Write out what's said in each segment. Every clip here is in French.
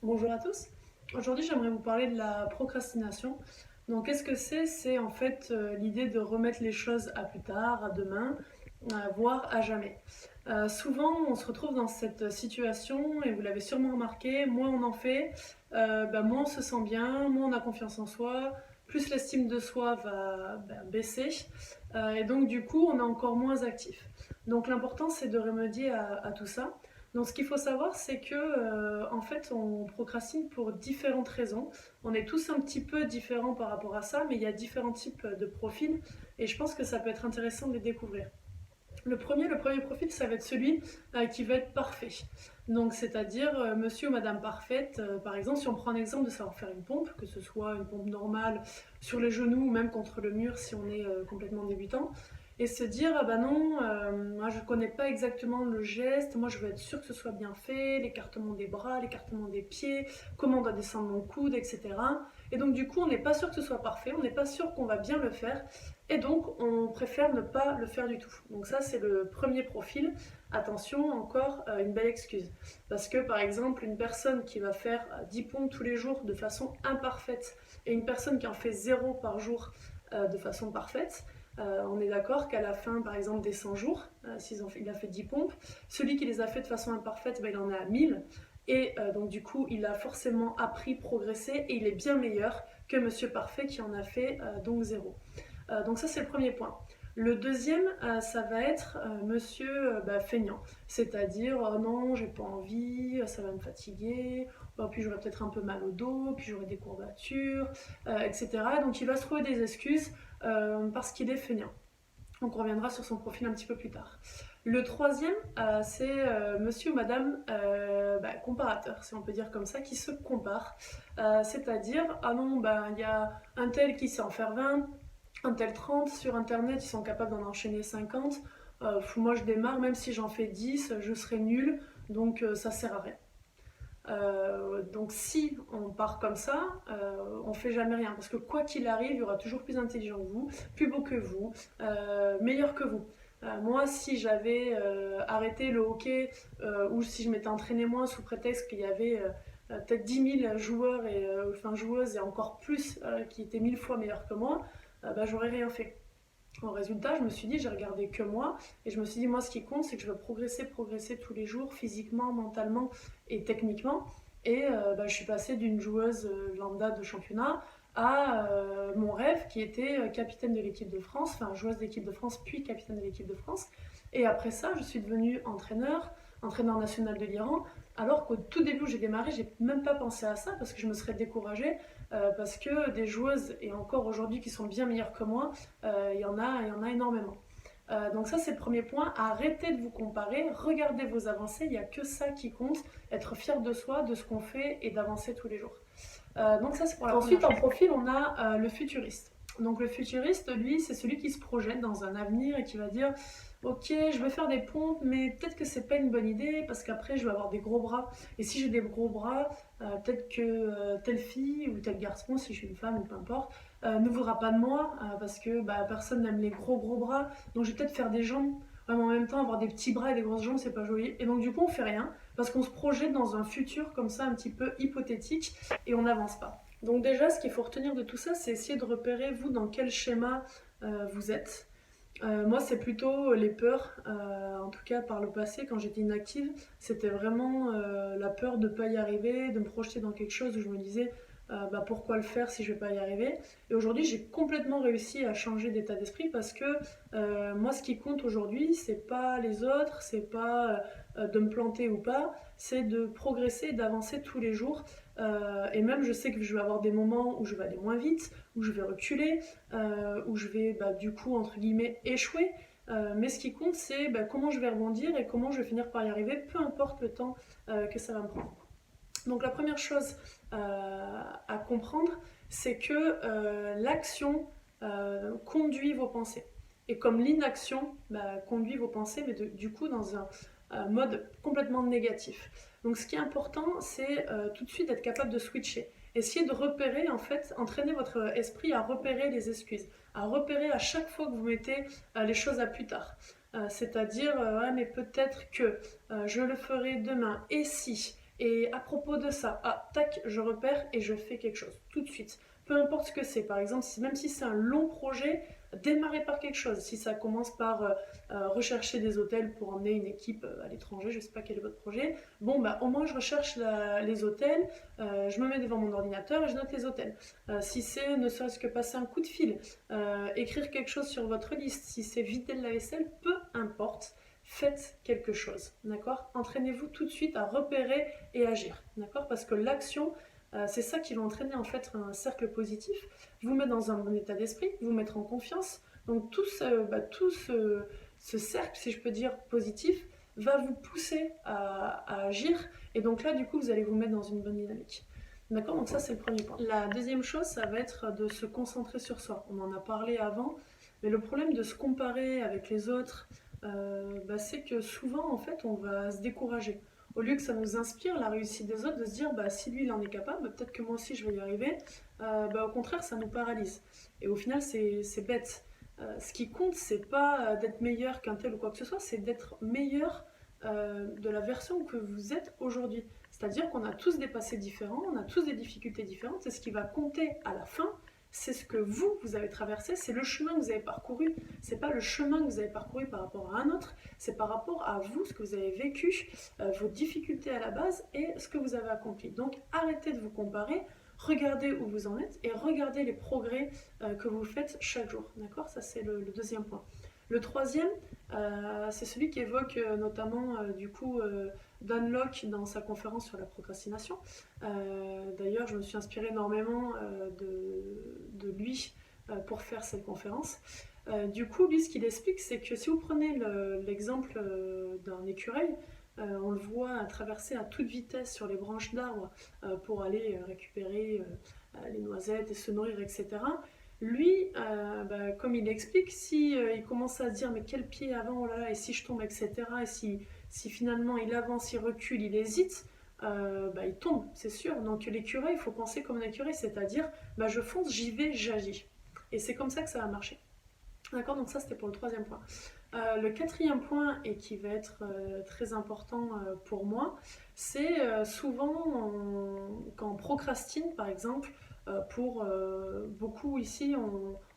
Bonjour à tous. Aujourd'hui, j'aimerais vous parler de la procrastination. Donc, qu'est-ce que c'est? C'est en fait l'idée de remettre les choses à plus tard, à demain, voire à jamais. Souvent, on se retrouve dans cette situation, et vous l'avez sûrement remarqué, moins on en fait, moins on se sent bien, moins on a confiance en soi, plus l'estime de soi va baisser, et donc du coup, on est encore moins actif. Donc, l'important, c'est de remédier à tout ça. Donc, ce qu'il faut savoir, c'est que en fait, on procrastine pour différentes raisons. On est tous un petit peu différents par rapport à ça, mais il y a différents types de profils, et je pense que ça peut être intéressant de les découvrir. Le premier profil, ça va être celui qui va être parfait. Donc, c'est-à-dire monsieur ou madame parfaite. Par exemple, si on prend un exemple de savoir faire une pompe, que ce soit une pompe normale sur les genoux ou même contre le mur si on est complètement débutant, et se dire ah bah non, moi je connais pas exactement le geste, moi je veux être sûr que ce soit bien fait, l'écartement des bras, l'écartement des pieds, comment on doit descendre mon coude, etc. Et donc du coup on n'est pas sûr que ce soit parfait, on n'est pas sûr qu'on va bien le faire, et donc on préfère ne pas le faire du tout. Donc ça c'est le premier profil. Attention, encore une belle excuse. Parce que par exemple une personne qui va faire 10 pompes tous les jours de façon imparfaite et une personne qui en fait 0 par jour de façon parfaite, on est d'accord qu'à la fin, par exemple, des 100 jours, il a fait 10 pompes, celui qui les a fait de façon imparfaite, il en est à 1000. Et donc, du coup, il a forcément appris, progressé, et il est bien meilleur que Monsieur Parfait qui en a fait donc 0. Donc, ça, c'est le premier point. Le deuxième, ça va être monsieur feignant. C'est-à-dire, oh non, j'ai pas envie, ça va me fatiguer, puis j'aurai peut-être un peu mal au dos, puis j'aurai des courbatures, etc. Donc, il va se trouver des excuses parce qu'il est feignant. Donc on reviendra sur son profil un petit peu plus tard. Le troisième, c'est monsieur ou madame comparateur, si on peut dire comme ça, qui se compare. C'est-à-dire, ah non, il y a un tel qui sait en faire 20, un tel 30, sur internet ils sont capables d'en enchaîner 50. Moi je démarre, même si j'en fais 10, je serai nul, donc ça sert à rien. Donc si on part comme ça, on fait jamais rien. Parce que quoi qu'il arrive, il y aura toujours plus intelligent que vous, plus beau que vous, meilleur que vous. Moi, si j'avais arrêté le hockey ou si je m'étais entraîné moins sous prétexte qu'il y avait peut-être 10 000 joueurs et joueuses et encore plus qui étaient 1000 fois meilleurs que moi, j'aurais rien fait. En résultat, je me suis dit, j'ai regardé que moi, et je me suis dit, moi, ce qui compte, c'est que je veux progresser, progresser tous les jours, physiquement, mentalement et techniquement. Et je suis passée d'une joueuse lambda de championnat à mon rêve qui était capitaine de l'équipe de France, enfin joueuse d'équipe de France, puis capitaine de l'équipe de France. Et après ça, je suis devenue entraîneur national de l'Iran, alors qu'au tout début où j'ai démarré, j'ai même pas pensé à ça parce que je me serais découragée, parce que des joueuses, et encore aujourd'hui, qui sont bien meilleures que moi, il y en a énormément. Donc ça c'est le premier point, arrêtez de vous comparer, regardez vos avancées, il n'y a que ça qui compte, être fier de soi, de ce qu'on fait et d'avancer tous les jours. Donc ça c'est pour la Ensuite en profil on a le futuriste. Donc le futuriste, lui, c'est celui qui se projette dans un avenir et qui va dire ok, je vais faire des pompes, mais peut-être que c'est pas une bonne idée parce qu'après je vais avoir des gros bras. Et si j'ai des gros bras, peut-être que telle fille ou tel garçon, si je suis une femme ou peu importe, ne voudra pas de moi parce que personne n'aime les gros gros bras. Donc je vais peut-être faire des jambes. Ouais, mais en même temps, avoir des petits bras et des grosses jambes, c'est pas joli. Et donc du coup, on fait rien parce qu'on se projette dans un futur comme ça un petit peu hypothétique et on n'avance pas. Donc déjà, ce qu'il faut retenir de tout ça, c'est essayer de repérer vous dans quel schéma vous êtes. Moi, c'est plutôt les peurs, en tout cas par le passé, quand j'étais inactive, c'était vraiment la peur de ne pas y arriver, de me projeter dans quelque chose où je me disais pourquoi le faire si je ne vais pas y arriver. Et aujourd'hui, j'ai complètement réussi à changer d'état d'esprit parce que moi, ce qui compte aujourd'hui, c'est pas les autres, c'est pas de me planter ou pas, c'est de progresser, d'avancer tous les jours. Et même, je sais que je vais avoir des moments où je vais aller moins vite, où je vais reculer, où je vais du coup entre guillemets échouer. Mais ce qui compte c'est comment je vais rebondir et comment je vais finir par y arriver, peu importe le temps que ça va me prendre. Donc la première chose à comprendre, c'est que l'action conduit vos pensées. Et comme l'inaction conduit vos pensées, mais du coup dans un mode complètement négatif. Donc ce qui est important, c'est tout de suite d'être capable de switcher. Essayez de repérer, en fait, entraîner votre esprit à repérer les excuses, à repérer à chaque fois que vous mettez les choses à plus tard. C'est-à-dire, ouais, mais peut-être que je le ferai demain, et si Et à propos de ça, ah, tac, je repère et je fais quelque chose tout de suite. Peu importe ce que c'est, par exemple, même si c'est un long projet, démarrer par quelque chose. Si ça commence par rechercher des hôtels pour emmener une équipe à l'étranger, je ne sais pas quel est votre projet, bon, bah, au moins je recherche les hôtels, je me mets devant mon ordinateur et je note les hôtels. Si c'est ne serait-ce que passer un coup de fil, écrire quelque chose sur votre liste, si c'est vider de la vaisselle, peu importe, faites quelque chose, d'accord? Entraînez-vous tout de suite à repérer et agir, d'accord? Parce que l'action, c'est ça qui va entraîner en fait un cercle positif, vous mettre dans un bon état d'esprit, vous mettre en confiance. Donc tout ce cercle, si je peux dire, positif, va vous pousser à agir. Et donc là, du coup, vous allez vous mettre dans une bonne dynamique. D'accord? Donc ça, c'est le premier point. La deuxième chose, ça va être de se concentrer sur soi. On en a parlé avant, mais le problème de se comparer avec les autres, c'est que souvent, en fait, on va se décourager. Au lieu que ça nous inspire la réussite des autres, de se dire, si lui, il en est capable, peut-être que moi aussi, je vais y arriver. Au contraire, ça nous paralyse. Et au final, c'est bête. Ce qui compte, c'est pas d'être meilleur qu'un tel ou quoi que ce soit, c'est d'être meilleur de la version que vous êtes aujourd'hui. C'est-à-dire qu'on a tous des passés différents, on a tous des difficultés différentes, et ce qui va compter à la fin, c'est ce que vous avez traversé, c'est le chemin que vous avez parcouru. C'est pas le chemin que vous avez parcouru par rapport à un autre, c'est par rapport à vous, ce que vous avez vécu, vos difficultés à la base et ce que vous avez accompli. Donc arrêtez de vous comparer, regardez où vous en êtes et regardez les progrès que vous faites chaque jour. D'accord? Ça, c'est le deuxième point. Le troisième, c'est celui qui évoque notamment Dan Lok dans sa conférence sur la procrastination. D'ailleurs, je me suis inspirée énormément de lui pour faire cette conférence. Lui, ce qu'il explique, c'est que si vous prenez l'exemple d'un écureuil, on le voit traverser à toute vitesse sur les branches d'arbres pour aller récupérer les noisettes et se nourrir, etc. Lui, comme il explique, si il commence à se dire mais quel pied avant, oh là là, et si je tombe, etc. Et si finalement il avance, il recule, il hésite, il tombe, c'est sûr. Donc l'écureuil, il faut penser comme un écureuil, c'est-à-dire je fonce, j'y vais, j'agis. Et c'est comme ça que ça va marcher. D'accord, donc ça c'était pour le troisième point. Le quatrième point, et qui va être très important pour moi, c'est souvent quand on procrastine, par exemple, pour beaucoup ici,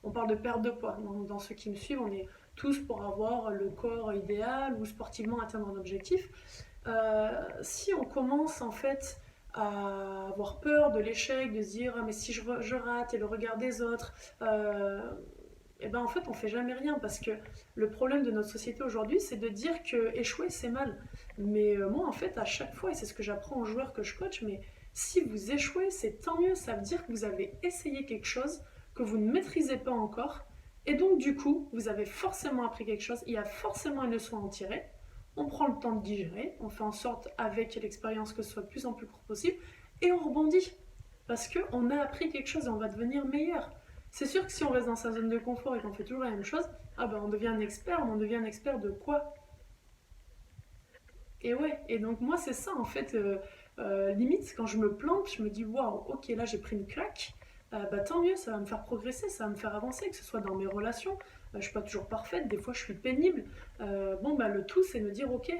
on parle de perte de poids. Dans ceux qui me suivent, on est tous pour avoir le corps idéal ou sportivement atteindre un objectif. Si on commence en fait à avoir peur de l'échec, de se dire ah, mais si je rate et le regard des autres, en fait on fait jamais rien parce que le problème de notre société aujourd'hui c'est de dire que échouer c'est mal. Mais moi en fait à chaque fois, et c'est ce que j'apprends aux joueurs que je coach, mais si vous échouez c'est tant mieux, ça veut dire que vous avez essayé quelque chose que vous ne maîtrisez pas encore et donc du coup vous avez forcément appris quelque chose, il y a forcément une leçon à en tirer. On prend le temps de digérer, on fait en sorte avec l'expérience que ce soit de plus en plus court possible et on rebondit parce qu'on a appris quelque chose et on va devenir meilleur. C'est sûr que si on reste dans sa zone de confort et qu'on fait toujours la même chose, on devient un expert, mais on devient un expert de quoi? Et ouais, et donc moi c'est ça en fait, limite quand je me plante, je me dis waouh, ok là j'ai pris une claque, tant mieux, ça va me faire progresser, ça va me faire avancer, que ce soit dans mes relations, je suis pas toujours parfaite, des fois je suis pénible, le tout c'est de me dire ok,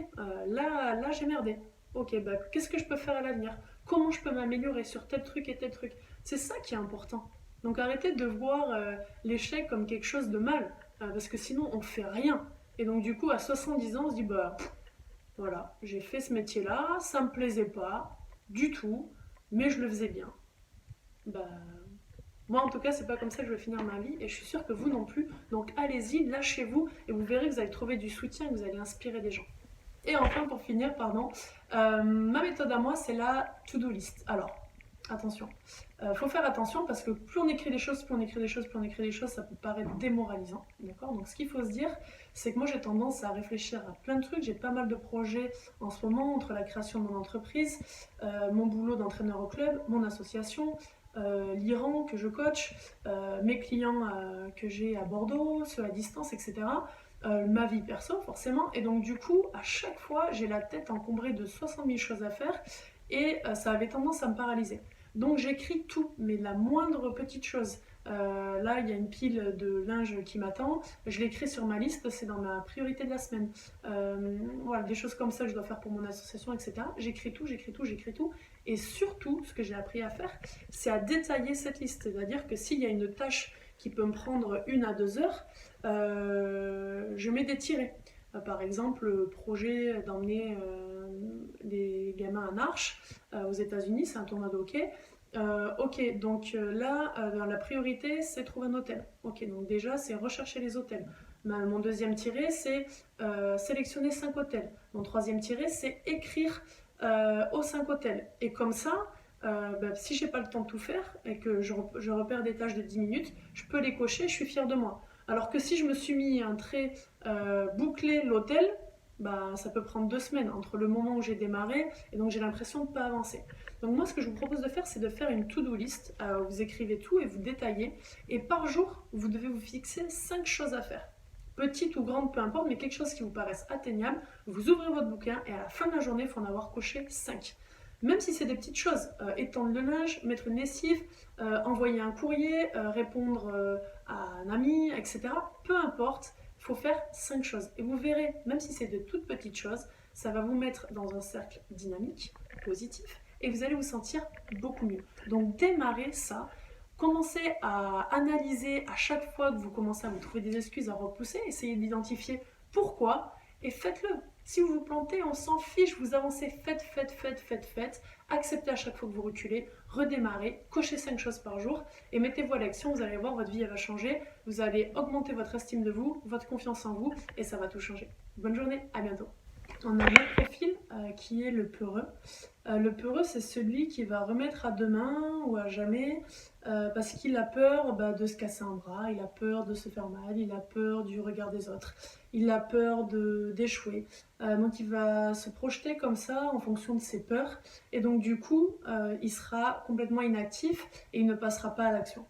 là j'ai merdé, ok qu'est-ce que je peux faire à l'avenir? Comment je peux m'améliorer sur tel truc et tel truc? C'est ça qui est important. Donc arrêtez de voir l'échec comme quelque chose de mal, parce que sinon on fait rien. Et donc du coup à 70 ans on se dit voilà, j'ai fait ce métier-là, ça me plaisait pas du tout, mais je le faisais bien. Bah, moi en tout cas, c'est pas comme ça que je vais finir ma vie et je suis sûre que vous non plus. Donc allez-y, lâchez-vous et vous verrez que vous allez trouver du soutien et que vous allez inspirer des gens. Et enfin, pour finir, ma méthode à moi, c'est la to-do list. Alors, attention, faut faire attention parce que plus on écrit des choses, ça peut paraître démoralisant, d'accord? Donc ce qu'il faut se dire, c'est que moi j'ai tendance à réfléchir à plein de trucs, j'ai pas mal de projets en ce moment, entre la création de mon entreprise, mon boulot d'entraîneur au club, mon association, l'Iran que je coach, mes clients que j'ai à Bordeaux, ceux à distance, etc. Ma vie perso forcément, et donc du coup à chaque fois j'ai la tête encombrée de 60 000 choses à faire et ça avait tendance à me paralyser. Donc j'écris tout, mais la moindre petite chose. Là, il y a une pile de linge qui m'attend, je l'écris sur ma liste, c'est dans ma priorité de la semaine. Voilà, des choses comme ça que je dois faire pour mon association, etc. J'écris tout, j'écris tout, j'écris tout. Et surtout, ce que j'ai appris à faire, c'est à détailler cette liste. C'est-à-dire que s'il y a une tâche qui peut me prendre 1 à 2 heures, je mets des tirets. Par exemple, le projet d'emmener les gamins à Marche aux États-Unis, c'est un tournoi de hockey. Ok, donc là, la priorité, c'est trouver un hôtel. Ok, donc déjà, c'est rechercher les hôtels. Mon deuxième tiré, c'est sélectionner 5 hôtels. Mon troisième tiré, c'est écrire aux 5 hôtels. Et comme ça, si j'ai pas le temps de tout faire et que je repère des tâches de 10 minutes, je peux les cocher, je suis fière de moi. Alors que si je me suis mis un trait bouclé l'hôtel, ça peut prendre 2 semaines entre le moment où j'ai démarré et donc j'ai l'impression de ne pas avancer. Donc moi, ce que je vous propose de faire, c'est de faire une to-do list. Vous écrivez tout et vous détaillez. Et par jour, vous devez vous fixer 5 choses à faire. Petites ou grandes, peu importe, mais quelque chose qui vous paraisse atteignable. Vous ouvrez votre bouquin et à la fin de la journée, il faut en avoir coché 5. Même si c'est des petites choses, étendre le linge, mettre une lessive, envoyer un courrier, répondre à un ami, etc. Peu importe, il faut faire 5 choses. Et vous verrez, même si c'est de toutes petites choses, ça va vous mettre dans un cercle dynamique, positif, et vous allez vous sentir beaucoup mieux. Donc démarrez ça, commencez à analyser à chaque fois que vous commencez à vous trouver des excuses à repousser, essayez d'identifier pourquoi, et faites-le. Si vous vous plantez, on s'en fiche, vous avancez, faites. Acceptez à chaque fois que vous reculez, redémarrez, cochez 5 choses par jour et mettez-vous à l'action, vous allez voir, votre vie elle va changer, vous allez augmenter votre estime de vous, votre confiance en vous et ça va tout changer. Bonne journée, à bientôt. On a un autre profil qui est le peureux. Le peureux, c'est celui qui va remettre à demain ou à jamais parce qu'il a peur de se casser un bras, il a peur de se faire mal, il a peur du regard des autres, il a peur d'échouer. Donc il va se projeter comme ça en fonction de ses peurs et donc du coup il sera complètement inactif et il ne passera pas à l'action.